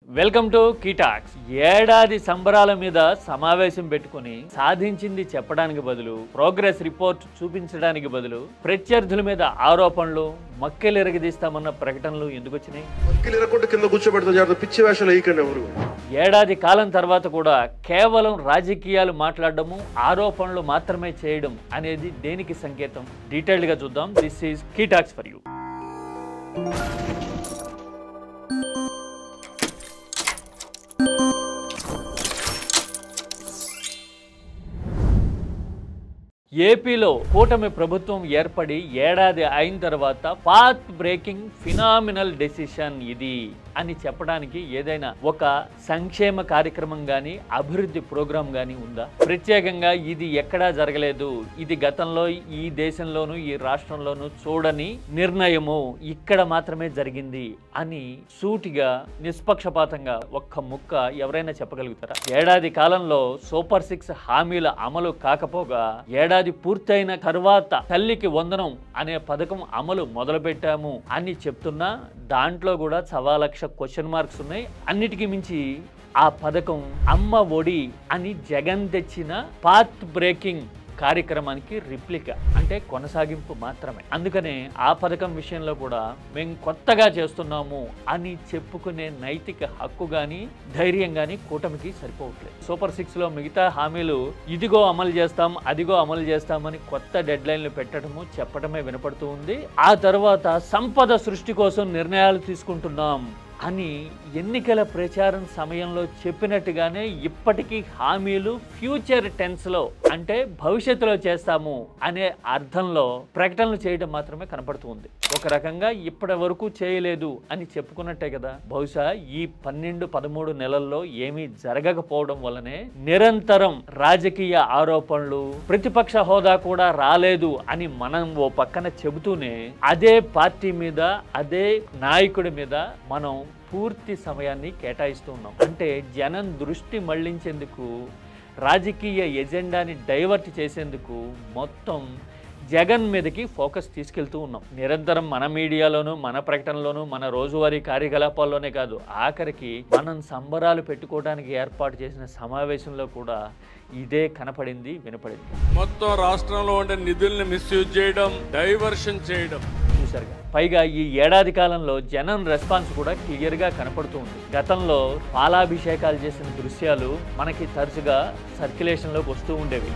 Welcome to కీటాక్స్. ఏడాది సంబరాల మీద సమావేశం పెట్టుకుని సాధించింది చెప్పడానికి బదులు, ప్రోగ్రెస్ రిపోర్ట్ చూపించడానికి బదులు ప్రత్యర్థుల మీద ఆరోపణలు, మక్కెలు ఎరగదీస్తామన్న ప్రకటనలు ఎందుకు వచ్చినాయి? ఏడాది కాలం తర్వాత కూడా కేవలం రాజకీయాలు మాట్లాడడము, ఆరోపణలు మాత్రమే చేయడం అనేది దేనికి సంకేతం? డీటెయిల్డ్ గా చూద్దాం. This is key talks for you. ఏపీలో కూటమి ప్రభుత్వం ఏర్పడి ఏడాది అయిన తర్వాత పాత్ బ్రేకింగ్ ఫినామినల్ డెసిషన్ ఇది అని చెప్పడానికి ఏదైనా ఒక సంక్షేమ కార్యక్రమం గాని, అభివృద్ధి ప్రోగ్రాం గాని ఉందా? ప్రత్యేకంగా ఇది ఎక్కడా జరగలేదు, ఇది గతంలో ఈ దేశంలోనూ ఈ రాష్ట్రంలోనూ చూడని నిర్ణయము ఇక్కడ మాత్రమే జరిగింది అని సూటిగా నిష్పక్షపాతంగా ఒక్క ముక్క ఎవరైనా చెప్పగలుగుతారా? ఏడాది కాలంలో సూపర్ 6 హామీల అమలు కాకపోగా ఏడాది పూర్తయిన తర్వాత తల్లికి వందనం అనే పథకం అమలు మొదలుపెట్టాము అని చెప్తున్నా దాంట్లో కూడా 1,15,00,000 క్వశ్చన్ మార్క్స్ ఉన్నాయి. అన్నిటికీ మించి ఆ పథకం అమ్మ ఒడి అని జగన్ తెచ్చిన పాత్ బ్రేకింగ్ కార్యక్రమానికి రిప్లికా, అంటే కొనసాగింపు మాత్రమే. అందుకనే ఆ పథకం విషయంలో కూడా మేము కొత్తగా చేస్తున్నాము అని చెప్పుకునే నైతిక హక్కు గాని, ధైర్యం గాని కూటమికి సరిపోవట్లేదు. సూపర్ 6లో మిగతా హామీలు ఇదిగో అమలు చేస్తాం, అదిగో అమలు చేస్తామని కొత్త డెడ్ లైన్లు పెట్టడము, చెప్పడమే వినపడుతూ ఉంది. ఆ తర్వాత సంపద సృష్టి కోసం నిర్ణయాలు తీసుకుంటున్నాం అని ఎన్నికల ప్రచారం సమయంలో చెప్పినట్టుగానే ఇప్పటికీ హామీలు ఫ్యూచర్ టెన్స్లో, అంటే భవిష్యత్తులో చేస్తాము అనే అర్థంలో ప్రకటనలు చేయడం మాత్రమే కనపడుతూ ఉంది. ఒక రకంగా ఇప్పటి వరకు చేయలేదు అని చెప్పుకున్నట్టే కదా. బహుశా ఈ 12-13 నెలల్లో ఏమీ జరగకపోవడం వల్లనే నిరంతరం రాజకీయ ఆరోపణలు, ప్రతిపక్ష హోదా కూడా రాలేదు అని మనం ఓ పక్కన చెబుతూనే అదే పార్టీ మీద, అదే నాయకుడి మీద మనం పూర్తి సమయాన్ని కేటాయిస్తూ ఉన్నాం. అంటే జనం దృష్టి మళ్లించేందుకు, రాజకీయ ఎజెండాని డైవర్ట్ చేసేందుకు మొత్తం జగన్ మీదకి ఫోకస్ తీసుకెళ్తూ ఉన్నాం. నిరంతరం మన మీడియాలోనూ, మన ప్రకటనలోనూ, మన రోజువారీ కార్యకలాపాల్లోనే కాదు, ఆఖరికి మనం సంబరాలు పెట్టుకోవడానికి ఏర్పాటు చేసిన సమావేశంలో కూడా ఇదే కనపడింది, వినపడింది. మొత్తం రాష్ట్రంలో ఉండే నిధుల్ని మిస్యూజ్ చేయడం, డైవర్షన్ చేయడం చూసారుగా. పైగా ఈ ఏడాది కాలంలో జనం రెస్పాన్స్ కూడా క్లియర్గా కనపడుతూ ఉంది. గతంలో పాలాభిషేకాలు చేసిన దృశ్యాలు మనకి తరచుగా సర్క్యులేషన్లోకి వస్తూ ఉండేవి.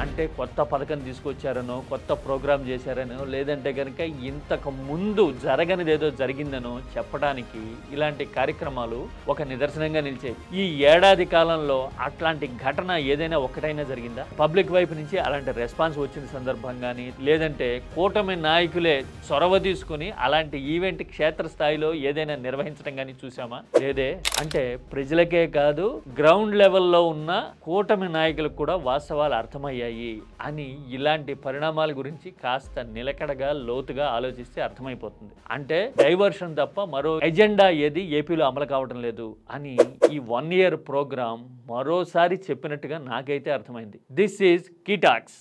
అంటే కొత్త పథకం తీసుకొచ్చారనో, కొత్త ప్రోగ్రాం చేశారనో, లేదంటే కనుక ఇంతకు ముందు జరగనిదేదో జరిగిందనో చెప్పడానికి ఇలాంటి కార్యక్రమాలు ఒక నిదర్శనంగా నిలిచాయి. ఈ ఏడాది కాలంలో అట్లాంటి ఘటన ఏదైనా ఒక్కటైనా జరిగిందా? పబ్లిక్ వైపు నుంచి అలాంటి రెస్పాన్స్ వచ్చిన సందర్భం కానీ, లేదంటే కూటమి నాయకులే చొరవ తీసుకుని అలాంటి ఈవెంట్ క్షేత్రస్థాయిలో ఏదైనా నిర్వహించడం కానీ చూసామా? లేదే. అంటే ప్రజలకే కాదు, గ్రౌండ్ లెవెల్లో ఉన్న కూటమి నాయకులకు కూడా వాస్తవాలు అర్థమయ్యాయి అని ఇలాంటి పరిణామాల గురించి కాస్త నిలకడగా, లోతుగా ఆలోచిస్తే అర్థమైపోతుంది. అంటే డైవర్షన్ తప్ప మరో ఎజెండా ఏది ఏపీలో అమలు కావడం లేదు అని ఈ 1 year ప్రోగ్రాం మరోసారి చెప్పినట్టుగా నాకైతే అర్థమైంది. This is కీటాక్స్.